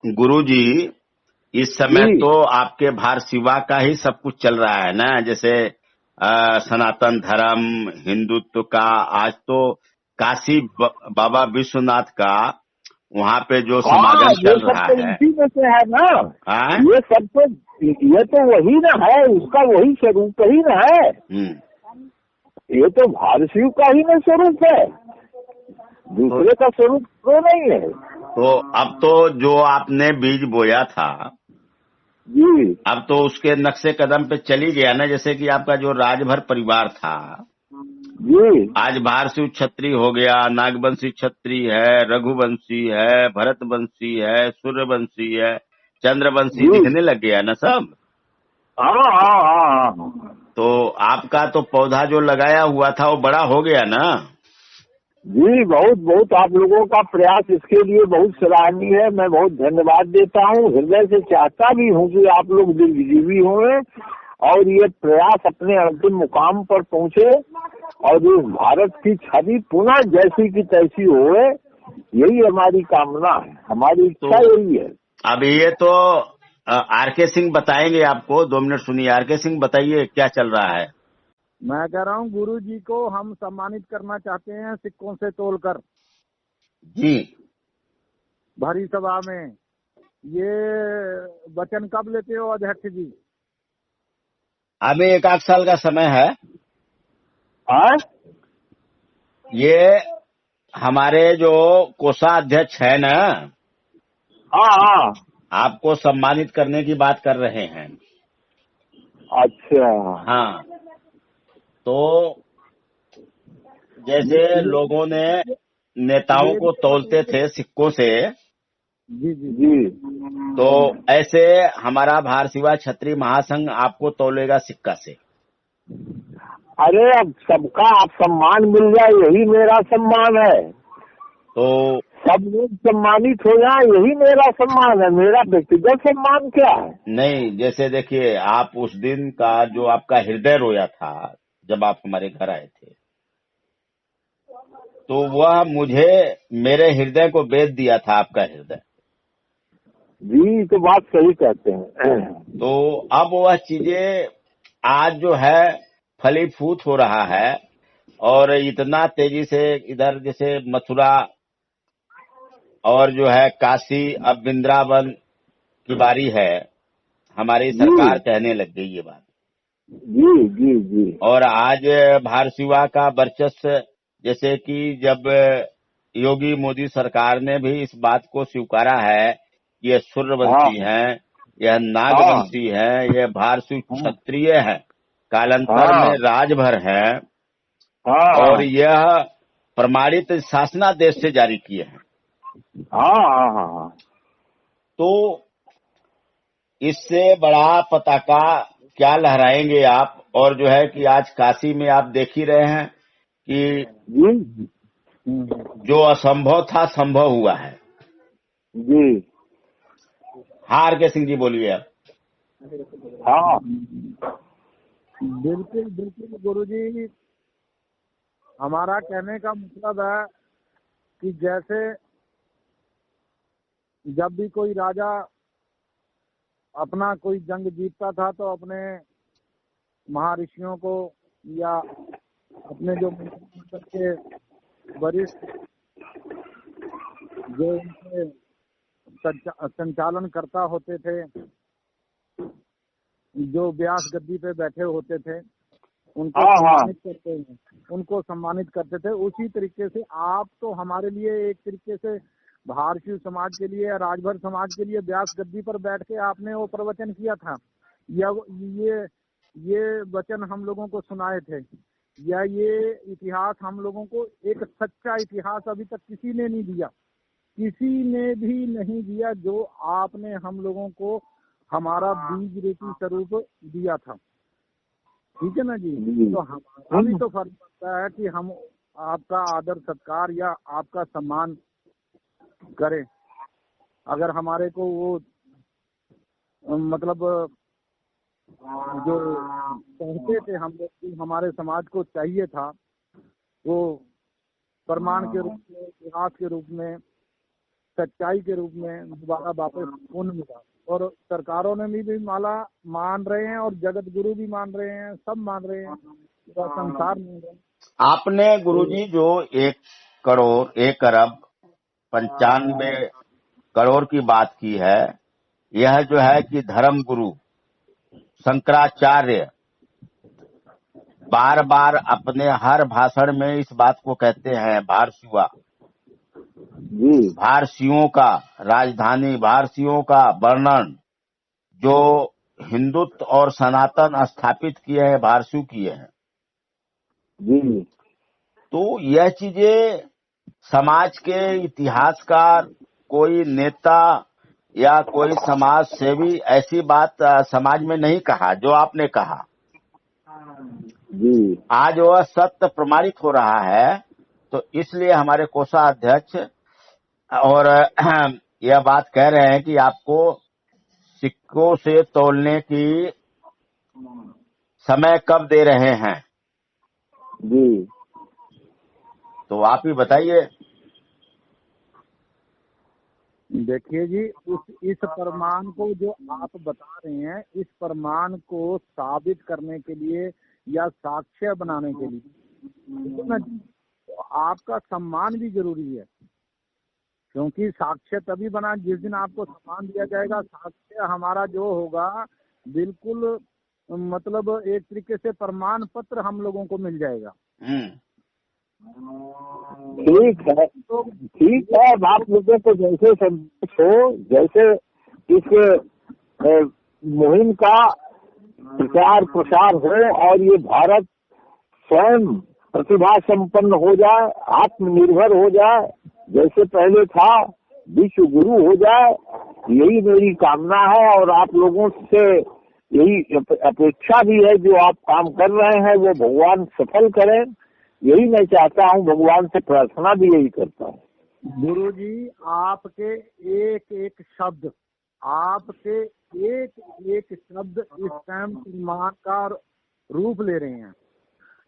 गुरुजी, इस समय जी तो आपके भार सिवा का ही सब कुछ चल रहा है ना, जैसे सनातन धर्म, हिंदुत्व का। आज तो काशी बाबा विश्वनाथ का वहाँ पे जो हाँ, समागम ये चल सब रहा तो है। इसी में से है ना। हाँ। ये तो वही ना है, उसका वही स्वरूप ही ना है। ये तो भारतीय का ही ना स्वरूप है, दूसरे का स्वरूप तो नहीं है। तो अब तो जो आपने बीज बोया था, जी अब तो उसके नक्शे कदम पे चली गया ना। जैसे कि आपका जो राजभर परिवार था, जी आज भारसिंह छत्री हो गया, नागवंशी छत्री है, रघुवंशी है, भरतवंशी है, सूर्यवंशी है, चंद्रवंशी जी दिखने लग गया ना सब। हाँ हाँ हाँ हाँ। तो आपका तो पौधा जो लगाया हुआ था वो बड़ा हो गया ना। जी बहुत बहुत आप लोगों का प्रयास इसके लिए बहुत सराहनीय है। मैं बहुत धन्यवाद देता हूँ, हृदय से चाहता भी हूँ कि आप लोग दीर्घजीवी हों और ये प्रयास अपने अंतिम मुकाम पर पहुँचे और इस भारत की छवि पुनः जैसी की तैसी होए, यही हमारी कामना है, हमारी इच्छा तो यही है। अब ये तो आर.के. सिंह बताएंगे आपको। 2 मिनट सुनिए, आर.के. सिंह बताइए क्या चल रहा है। मैं कह रहा हूँ गुरु जी को हम सम्मानित करना चाहते हैं सिक्कों से तोलकर जी। भरी सभा में। ये वचन कब लेते हो अध्यक्ष जी? अभी 1 आध साल का समय है। हाँ ये हमारे जो कोषाध्यक्ष है ना, हाँ हाँ। आपको सम्मानित करने की बात कर रहे हैं। अच्छा। हाँ, तो जैसे लोगों ने नेताओं ये को तौलते थे सिक्कों से, जी जी जी तो ऐसे हमारा भारसिवा क्षत्रिय महासंघ आपको तौलेगा सिक्का से। अरे अब सबका आप सम्मान मिल जाए यही मेरा सम्मान है, तो सब लोग सम्मानित हो जाए यही मेरा सम्मान है। मेरा व्यक्तिगत सम्मान क्या है? नहीं, जैसे देखिए, आप उस दिन का जो आपका हृदय रोया था जब आप हमारे घर आए थे, तो वह मुझे, मेरे हृदय को बेच दिया था आपका हृदय। जी तो बात सही कहते हैं। तो अब वह चीजें आज जो है फलीभूत हो रहा है, और इतना तेजी से इधर जैसे मथुरा और जो है काशी, अब वृंदावन की बारी है। हमारी जी सरकार कहने लग गई ये बात। जी जी जी और आज भारसिवा का वर्चस्व, जैसे कि जब योगी मोदी सरकार ने भी इस बात को स्वीकारा है कि ये हाँ सूर्यवंशी हैं, यह हाँ नागवंशी हैं, यह भारसिव हाँ क्षत्रिय हैं, कालांतर में हाँ राजभर हैं, और हाँ यह प्रमाणित शासनादेश से जारी किए हैं। हाँ हाँ। तो इससे बड़ा पताका क्या लहराएंगे आप। और जो है कि आज काशी में आप देख ही रहे हैं कि जी जो असंभव था संभव हुआ है। जी हार के सिंह जी बोलिए आप। हाँ बिल्कुल बिल्कुल गुरु जी, हमारा कहने का मतलब है कि जैसे जब भी कोई राजा अपना कोई जंग जीतता था तो अपने महर्षियों को या अपने जो मंत्रिमंडल के वरिष्ठ जो उनके संचालन करता होते थे, जो व्यास गद्दी पे बैठे होते थे, उनको हाँ हाँ सम्मानित करते हैं, उनको सम्मानित करते थे। उसी तरीके से आप तो हमारे लिए एक तरीके से भारतीय समाज के लिए या राजभर समाज के लिए व्यास गद्दी पर बैठ के आपने वो प्रवचन किया था, या ये वचन हम लोगों को सुनाए थे, या ये इतिहास हम लोगों को, एक सच्चा इतिहास अभी तक किसी ने नहीं दिया, किसी ने भी नहीं दिया जो आपने हम लोगों को हमारा बीज रूपी स्वरूप दिया था। ठीक है ना जी? तो हमारा भी तो फर्ज बनता है कि हम आपका आदर सत्कार या आपका सम्मान करें। अगर हमारे को वो मतलब जो कहते थे हम लोग कि हमारे समाज को चाहिए था, वो प्रमाण के रूप में, इतिहास के रूप में सच्चाई के रूप में दोबारा वापस पुण्य मिला। और सरकारों ने भी माला मान रहे हैं और जगत गुरु भी मान रहे हैं, सब मान रहे हैं, पूरा संसार मान रहे हैं। आपने गुरुजी जो 1 करोड़ 1 अरब 95 करोड़ की बात की है, यह जो है कि धर्म गुरु शंकराचार्य बार बार अपने हर भाषण में इस बात को कहते हैं, भारशिवा, जी भारसियों का राजधानी, भारसियों का वर्णन जो हिंदुत्व और सनातन स्थापित किए हैं, भारसियों किए हैं। जी तो यह चीजें समाज के इतिहासकार, कोई नेता या कोई समाज सेवी ऐसी बात समाज में नहीं कहा जो आपने कहा। जी आज वह सत्य प्रमाणित हो रहा है। तो इसलिए हमारे कोषाध्यक्ष और यह बात कह रहे हैं कि आपको सिक्कों से तौलने की समय कब दे रहे हैं, जी तो आप ही बताइए। देखिए जी, इस प्रमाण को जो आप बता रहे हैं, इस प्रमाण को साबित करने के लिए या साक्ष्य बनाने के लिए तो आपका सम्मान भी जरूरी है, क्योंकि साक्ष्य तभी बना जिस दिन आपको सम्मान दिया जाएगा। साक्ष्य हमारा जो होगा बिल्कुल मतलब एक तरीके से प्रमाण पत्र हम लोगों को मिल जाएगा। ठीक है, तो ठीक है। आप लोगों को जैसे संदेश हो, जैसे इस मुहिम का प्रचार प्रसार हो और ये भारत स्वयं प्रतिभा संपन्न हो जाए, आत्मनिर्भर हो जाए, जैसे पहले था, विश्व गुरु हो जाए, यही मेरी कामना है। और आप लोगों से यही अपेक्षा भी है, जो आप काम कर रहे हैं वो भगवान सफल करें, यही मैं चाहता हूँ। भगवान से प्रार्थना भी यही करता हूँ। गुरु जी, आपके एक एक शब्द, आपके एक एक शब्द इस टाइम सम्मान का रूप ले रहे हैं,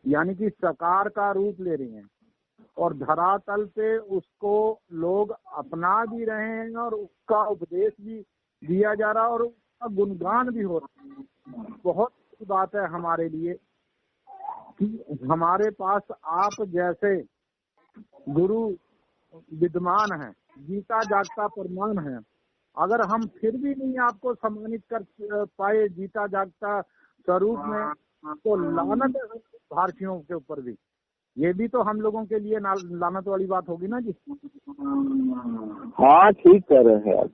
यानी कि साकार का रूप ले रहे हैं, और धरातल पे उसको लोग अपना भी रहे हैं और उसका उपदेश भी दिया जा रहा है और उसका गुणगान भी हो रहा है। बहुत अच्छी बात है हमारे लिए कि हमारे पास आप जैसे गुरु विद्यमान हैं, जीता जागता प्रमाण है। अगर हम फिर भी नहीं आपको सम्मानित कर पाए जीता जागता स्वरूप में, तो लानत है भारतीयों के ऊपर भी। ये भी तो हम लोगों के लिए लानत वाली बात होगी ना जी। हाँ, ठीक कह रहे हैं आप।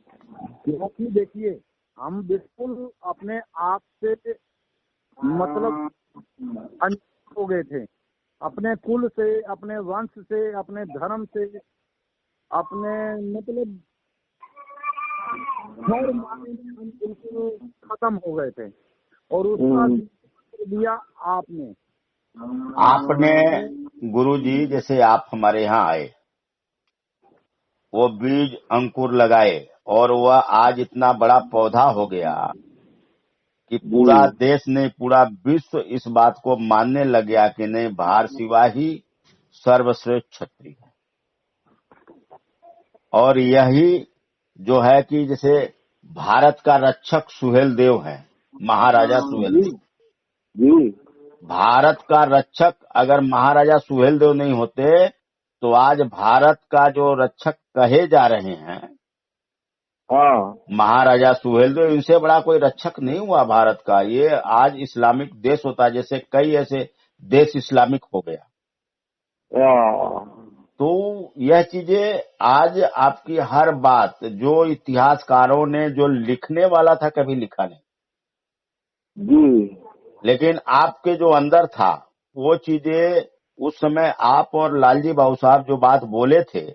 क्योंकि देखिए, हम बिल्कुल अपने आप से मतलब हो गए थे, अपने कुल से, अपने वंश से, अपने धर्म से, अपने मतलब हर मायने में हम बिल्कुल खत्म हो गए थे, और उसका दिया आपने गुरुजी, जैसे आप हमारे यहाँ आए, वो बीज अंकुर लगाए और वह आज इतना बड़ा पौधा हो गया कि पूरा देश नहीं, पूरा विश्व इस बात को मानने लग गया कि नहीं, भारशिवा ही सर्वश्रेष्ठ क्षत्रिय है। और यही जो है कि जैसे भारत का रक्षक सुहेलदेव है, महाराजा सुहेलदेव। जी, भारत का रक्षक अगर महाराजा सुहेलदेव नहीं होते तो आज भारत का जो रक्षक कहे जा रहे हैं, हाँ, महाराजा सुहेलदेव, इनसे बड़ा कोई रक्षक नहीं हुआ भारत का। ये आज इस्लामिक देश होता, जैसे कई ऐसे देश इस्लामिक हो गया। तो यह चीजें आज आपकी हर बात जो इतिहासकारों ने जो लिखने वाला था कभी लिखा नहीं जी, लेकिन आपके जो अंदर था वो चीजें उस समय आप और लालजी बाबू साहब जो बात बोले थे,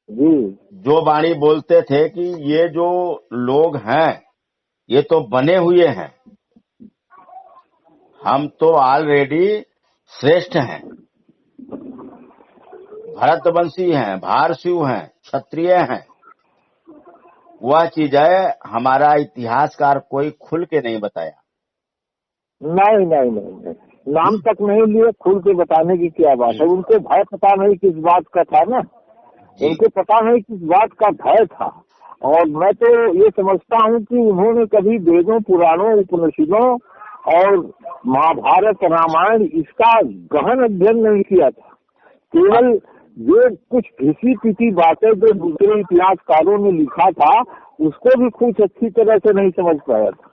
जी, जो वाणी बोलते थे कि ये जो लोग हैं ये तो बने हुए हैं, हम तो ऑलरेडी श्रेष्ठ हैं, भरतवंशी हैं, भारसिव हैं, क्षत्रिय हैं। वह चीज है हमारा इतिहासकार कोई खुल के नहीं बताया। नहीं, नाम तक नहीं लिए, खुल के बताने की क्या बात है। उनको भय पता नहीं किस बात का था ना। जी। उनको पता नहीं किस बात का भय था। और मैं तो ये समझता हूँ कि उन्होंने कभी वेदों, पुराणों, उपनिषदों और महाभारत, रामायण इसका गहन अध्ययन नहीं किया था। केवल जो कुछ घिसी पिटी बातें जो दूसरे इतिहासकारों ने लिखा था उसको भी कुछ अच्छी तरह से नहीं समझ पाया था।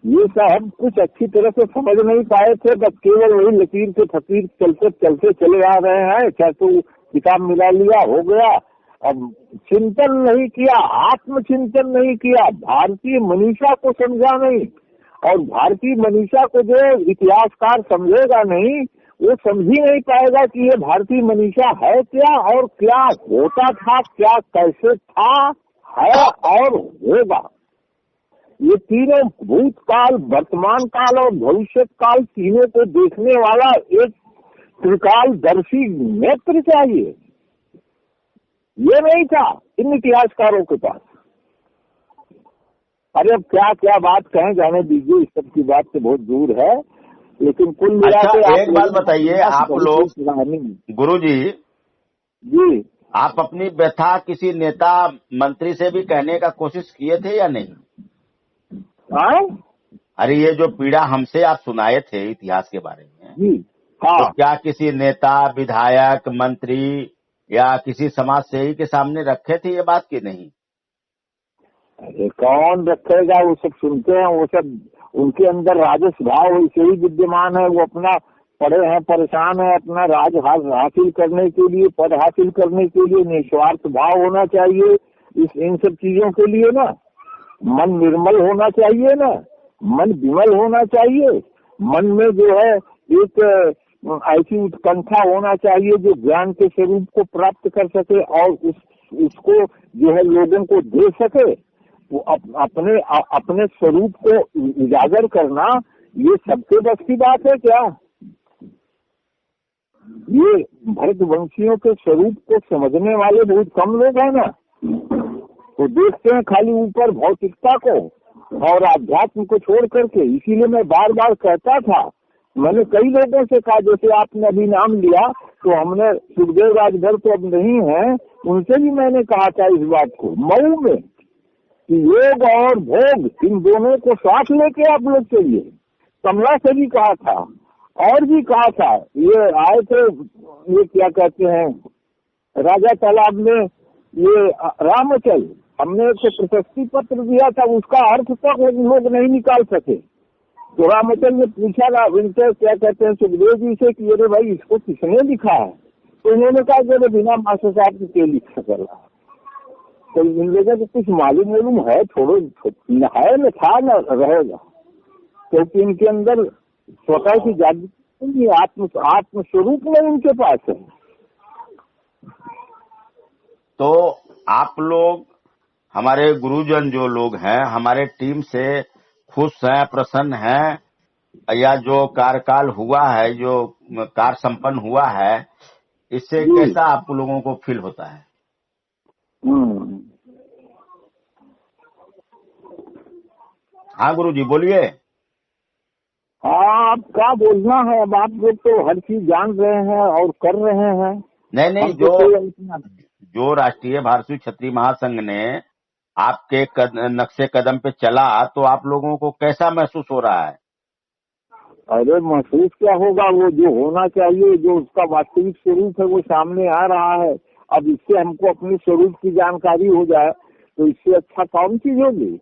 ये सब कुछ अच्छी तरह से समझ नहीं पाए थे, बस केवल वही लकीर के फकीर चलते चलते चले आ रहे हैं। चाहे तो किताब मिला लिया, हो गया। अब चिंतन नहीं किया, आत्मचिंतन नहीं किया, भारतीय मनीषा को समझा नहीं। और भारतीय मनीषा को जो इतिहासकार समझेगा नहीं, वो समझ ही नहीं पाएगा कि ये भारतीय मनीषा है क्या और क्या होता था, क्या कैसे था, है और होगा। ये तीनों भूतकाल, वर्तमान काल और भविष्य काल, तीनों को देखने वाला एक त्रिकालदर्शी नेत्र चाहिए। ये नहीं था इन इतिहासकारों के पास। अरे अब क्या क्या बात कहें, जाने दीजिए, इस सब की बात से बहुत दूर है। लेकिन कुल मिला के अच्छा, एक बात बताइए, आप लोग गुरुजी जी, आप अपनी व्यथा किसी नेता मंत्री से भी कहने का कोशिश किए थे या नहीं? अरे ये जो पीड़ा हमसे आप सुनाए थे इतिहास के बारे में जी, हाँ, तो क्या किसी नेता, विधायक, मंत्री या किसी समाज सेवी के सामने रखे थे ये बात की नहीं? अरे कौन रखेगा, वो सब सुनते हैं, वो सब उनके अंदर राजस भाव वैसे ही विद्यमान है। वो अपना पड़े हैं, परेशान है, अपना राज हासिल करने के लिए, पद हासिल करने के लिए निस्वार्थ भाव होना चाहिए। इन सब चीजों के लिए ना मन निर्मल होना चाहिए, ना मन विमल होना चाहिए। मन में जो है एक ऐसी उत्कंठा होना चाहिए जो ज्ञान के स्वरूप को प्राप्त कर सके और उसको जो है लोगों को दे सके। वो अपने स्वरूप को उजागर करना ये सबके बस की बात है क्या? ये भरतवंशियों के स्वरूप को समझने वाले बहुत कम लोग हैं ना। तो देखते हैं खाली ऊपर भौतिकता को और आध्यात्म को छोड़ करके। इसीलिए मैं बार बार कहता था, मैंने कई लोगों से कहा, जैसे आपने अभी नाम लिया तो हमने सुखदेव राजभर तो अब नहीं है, उनसे भी मैंने कहा था इस बात को मऊ में कि योग और भोग इन दोनों को साथ लेके आप लोग चलिए। कमला से भी कहा था और भी कहा था। ये आए थे, ये क्या कहते हैं, राजा तालाब में ये रामचल, हमने एक प्रशस्ति पत्र दिया था, उसका अर्थ तक लोग नहीं निकाल सके। तो रामचल ने पूछा इनसे, क्या कहते हैं, सुखदेव जी से कि अरे भाई इसको किसने लिखा है? तो इन्होंने कहा कि बिना मास्टर साहब के लिख सकेगा। तो इन लोगों को कुछ मालूम है, छोड़ो, है न था न रहेगा, क्योंकि इनके अंदर स्वतः की जागृति आत्म स्वरूप में इनके पास है। तो आप लोग, हमारे गुरुजन जो लोग हैं, हमारे टीम से खुश हैं, प्रसन्न हैं, या जो कार्यकाल हुआ है, जो कार्य संपन्न हुआ है, इससे कैसा आप लोगों को फील होता है? हाँ गुरुजी बोलिए। हाँ, आप क्या बोलना है, अब आप लोग तो हर चीज जान रहे हैं और कर रहे हैं। नहीं, जो राष्ट्रीय भारतीय क्षत्रिय महासंघ ने आपके नक्शे कदम पे चला तो आप लोगों को कैसा महसूस हो रहा है? अरे महसूस क्या होगा, वो जो होना चाहिए, जो उसका वास्तविक स्वरूप है वो सामने आ रहा है। अब इससे हमको अपने स्वरूप की जानकारी हो जाए तो इससे अच्छा कौन चीज होगी?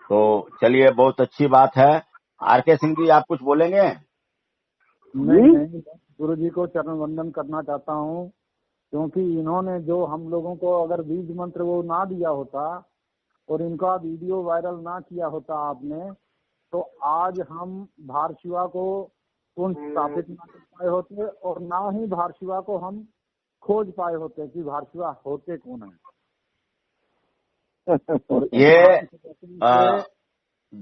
तो चलिए, बहुत अच्छी बात है। आर.के. सिंह जी, आप कुछ बोलेंगे? नहीं, गुरु जी को चरण वंदन करना चाहता हूँ, क्योंकि इन्होंने जो हम लोगों को अगर बीज मंत्र वो ना दिया होता और इनका वीडियो वायरल ना किया होता आपने, तो आज हम भारशिवा को स्थापित ना कर पाए होते और ना ही भारशिवा को हम खोज पाए होते कि भारशिवा होते कौन है। ये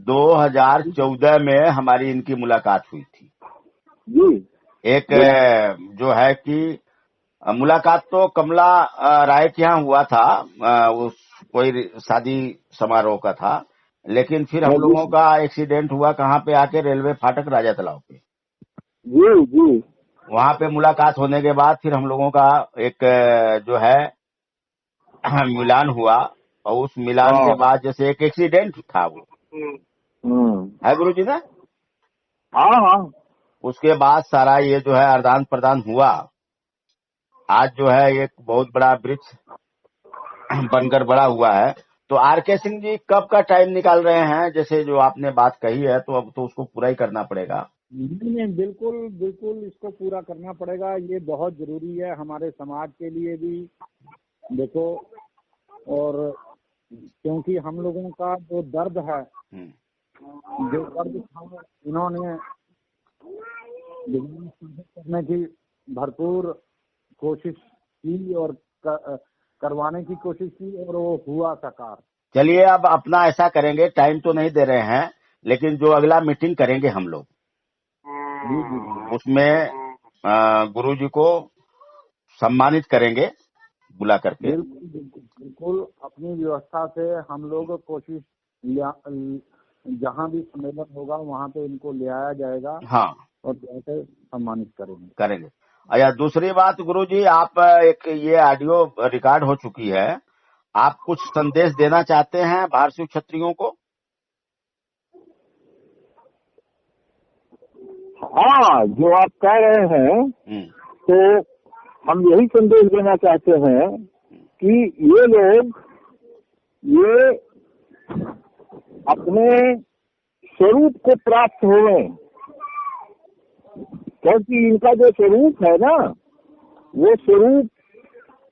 2014 में हमारी इनकी मुलाकात हुई थी जी। एक जो है कि मुलाकात तो कमला राय के यहाँ हुआ था, उस कोई शादी समारोह का था, लेकिन फिर हम लोगों का एक्सीडेंट हुआ कहाँ पे आके, रेलवे फाटक राजा तालाब पे। जी जी। वहाँ पे मुलाकात होने के बाद फिर हम लोगों का एक जो है मिलान हुआ, और उस मिलान के हाँ। बाद जैसे एक एक्सीडेंट था वो है गुरु जी ना, हाँ हाँ। उसके बाद सारा ये जो है आदान प्रदान हुआ। आज जो है एक बहुत बड़ा वृक्ष बनकर बड़ा हुआ है। तो आर.के. सिंह जी कब का टाइम निकाल रहे हैं? जैसे जो आपने बात कही है तो अब तो उसको पूरा ही करना पड़ेगा। नहीं, बिल्कुल बिल्कुल इसको पूरा करना पड़ेगा। ये बहुत जरूरी है हमारे समाज के लिए भी। देखो, और क्योंकि हम लोगों का जो दर्द है, जो दर्द था, इन्होंने करने की भरपूर कोशिश की और करवाने की कोशिश की, और वो हुआ साकार। चलिए अब अपना ऐसा करेंगे, टाइम तो नहीं दे रहे हैं, लेकिन जो अगला मीटिंग करेंगे हम लोग उसमें गुरु जी को सम्मानित करेंगे बुला करके। बिल्कुल बिल्कुल बिल्कुल अपनी व्यवस्था से हम लोग कोशिश, जहाँ भी सम्मेलन होगा वहाँ पे इनको ले आया जाएगा। हाँ, और जैसे सम्मानित करेंगे। अच्छा, दूसरी बात गुरु जी, आप एक ये ऑडियो रिकॉर्ड हो चुकी है, आप कुछ संदेश देना चाहते हैं भारतीय क्षत्रियों को? हाँ, जो आप कह रहे हैं तो हम यही संदेश देना चाहते हैं कि ये लोग ये अपने स्वरूप को प्राप्त होवे, क्योंकि इनका जो स्वरूप है ना, वो स्वरूप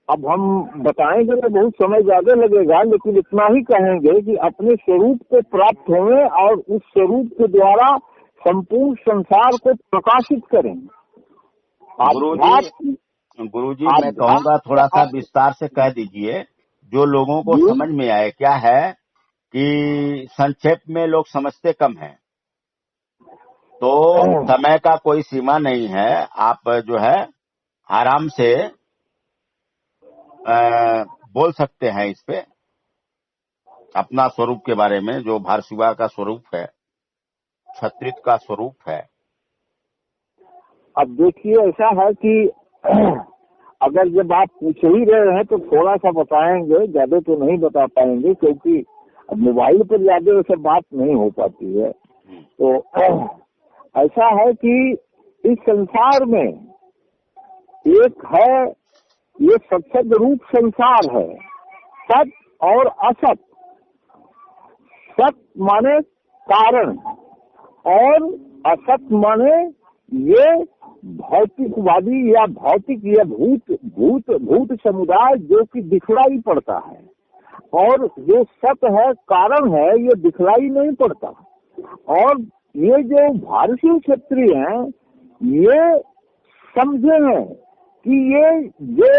अब हम बताएंगे तो बहुत समय ज्यादा लगेगा, लेकिन इतना ही कहेंगे कि अपने स्वरूप को प्राप्त होवे और उस स्वरूप के द्वारा संपूर्ण संसार को प्रकाशित करें। गुरु जी मैं कहूँगा थोड़ा सा विस्तार से कह दीजिए, जो लोगों को समझ में आए। क्या है कि संक्षेप में लोग समझते कम हैं, तो समय का कोई सीमा नहीं है। आप जो है आराम से बोल सकते हैं इस पे, अपना स्वरूप के बारे में, जो भारशिवा का स्वरूप है, क्षत्रिय का स्वरूप है। अब देखिए, ऐसा है कि अगर जब आप पूछ ही रहे हैं तो थोड़ा सा बताएंगे, ज्यादा तो नहीं बता पाएंगे, क्योंकि अब मोबाइल पर ज्यादा वैसे बात नहीं हो पाती है। तो ऐसा है कि इस संसार में एक है, ये सत्संग रूप संसार है, सत और असत। सत माने कारण और असत माने ये भौतिकवादी या भौतिक या भूत समुदाय जो कि दिखलाई पड़ता है, और जो सत है, कारण है, ये दिखलाई नहीं पड़ता। और ये जो भारतीय क्षत्रिय हैं, ये समझे हैं कि ये जो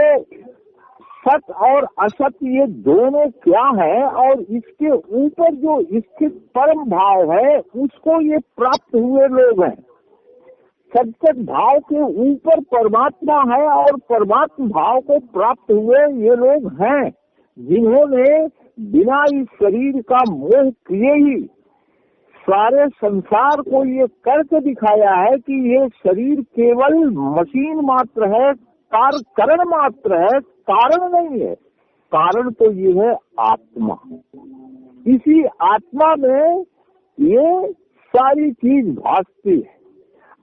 सत और असत ये दोनों क्या है, और इसके ऊपर जो स्थित परम भाव है उसको ये प्राप्त हुए लोग हैं। सत्सत भाव के ऊपर परमात्मा है, और परमात्मा भाव को प्राप्त हुए ये लोग हैं, जिन्होंने बिना इस शरीर का मोह किए ही सारे संसार को ये करके दिखाया है कि ये शरीर केवल मशीन मात्र है, कारण मात्र है, कारण नहीं है। कारण तो ये है आत्मा। इसी आत्मा में ये सारी चीज भासती है।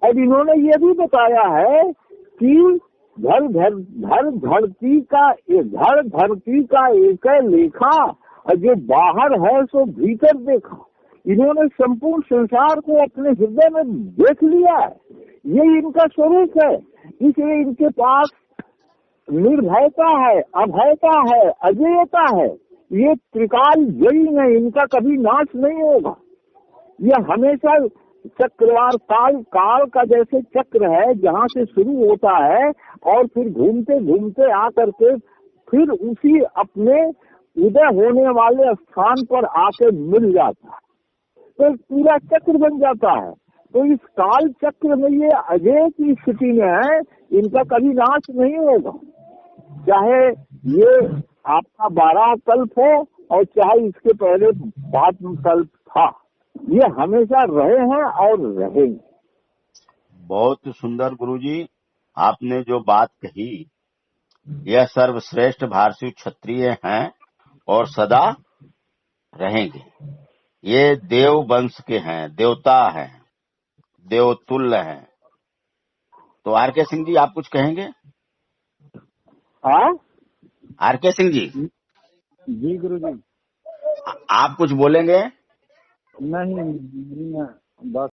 और इन्होंने ये भी बताया है कि घर धरती का एक लेखा, और जो बाहर है सो भीतर देखा। इन्होंने संपूर्ण संसार को अपने हृदय में देख लिया है, ये इनका स्वरूप है। इसलिए इनके पास निर्भयता है, अभयता है, अजेयता है। ये त्रिकाल जयी है, इनका कभी नाश नहीं होगा। ये हमेशा चक्रवार काल का जैसे चक्र है, जहाँ से शुरू होता है और फिर घूमते घूमते आकर के फिर उसी अपने उदय होने वाले स्थान पर आके मिल जाता है, तो पूरा चक्र बन जाता है। तो इस काल चक्र में ये अजय की स्थिति में है, इनका कभी नाश नहीं होगा। चाहे ये आपका 12 कल्प हो और चाहे इसके पहले 5 कल्प था, ये हमेशा रहे हैं और रहेंगे। बहुत सुंदर गुरुजी, आपने जो बात कही, यह सर्वश्रेष्ठ भारतीय क्षत्रिय हैं और सदा रहेंगे। ये देव वंश के हैं, देवता हैं, देवतुल्य हैं। तो आर.के. सिंह जी, आप कुछ कहेंगे? हाँ आर.के. सिंह जी, जी गुरुजी। आप कुछ बोलेंगे? नहीं, बस